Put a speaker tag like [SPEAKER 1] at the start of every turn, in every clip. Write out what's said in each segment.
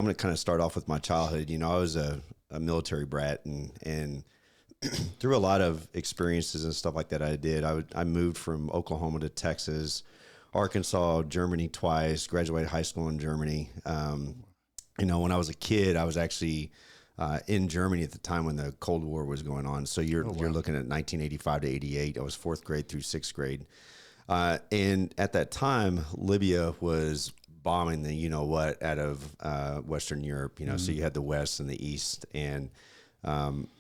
[SPEAKER 1] I'm going to kind of start off with my childhood. I was a military brat, and through a lot of experiences and stuff like that I moved from Oklahoma to Texas, Arkansas, Germany twice, graduated high school in Germany. When I was a kid, I was actually in Germany at the time when the Cold War was going on. So you're looking at 1985 to 88. I was fourth grade through sixth grade. And at that time, Libya was bombing the what out of Western Europe. So you had the West and the East, and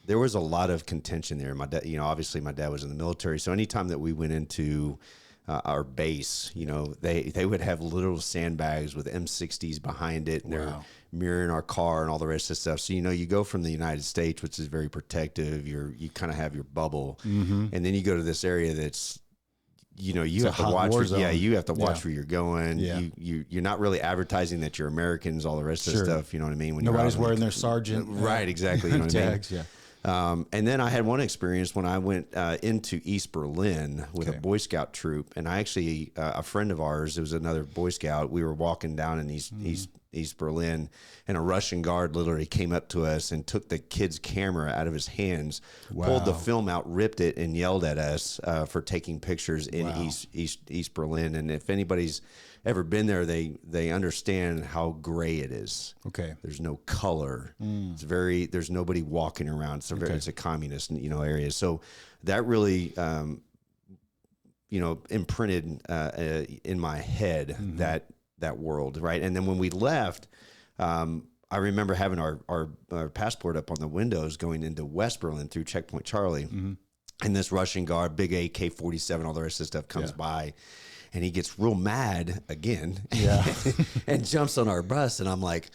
[SPEAKER 1] there was a lot of contention there. My dad, obviously my dad was in the military, so anytime that we went into our base, they would have little sandbags with M60s behind it, and they're mirroring our car and all the rest of the stuff. So you go from the United States, which is very protective. You kind of have your bubble, and then you go to this area that's you have to watch. You have to watch where you're going.
[SPEAKER 2] Yeah.
[SPEAKER 1] You're not really advertising that you're Americans, all the rest of the stuff. You know what I mean? When
[SPEAKER 2] nobody's wearing their sergeant
[SPEAKER 1] right? Exactly. You know what
[SPEAKER 2] tags.
[SPEAKER 1] I mean? And then I had one experience when I went into East Berlin with a Boy Scout troop, and I actually a friend of ours, it was another Boy Scout. We were walking down in East Berlin, and a Russian guard literally came up to us and took the kid's camera out of his hands, pulled the film out, ripped it, and yelled at us for taking pictures in East Berlin. And if anybody's ever been there, they understand how gray it is.
[SPEAKER 2] Okay.
[SPEAKER 1] There's no color. There's nobody walking around. It's a communist, area. So that really, imprinted in my head that world. Right. And then when we left, I remember having our passport up on the windows going into West Berlin through Checkpoint Charlie. And this Russian guard, big AK-47, all the rest of the stuff comes by. And he gets real mad again and jumps on our bus. And I'm like,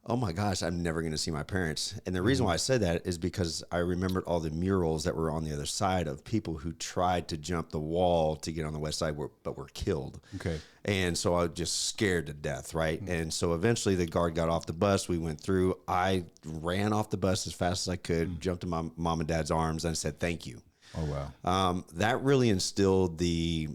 [SPEAKER 1] oh my gosh, I'm never going to see my parents. And the reason why I said that is because I remembered all the murals that were on the other side of people who tried to jump the wall to get on the west side, but were killed.
[SPEAKER 2] Okay.
[SPEAKER 1] And so I was just scared to death, right? And so eventually the guard got off the bus. We went through. I ran off the bus as fast as I could, jumped in my mom and dad's arms, and said, thank you.
[SPEAKER 2] Oh, wow.
[SPEAKER 1] That really instilled the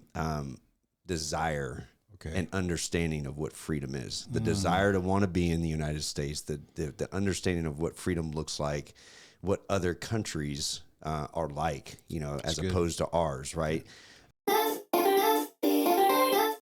[SPEAKER 1] desire and understanding of what freedom is, the desire to want to be in the United States, the understanding of what freedom looks like, what other countries are like, as opposed to ours, right?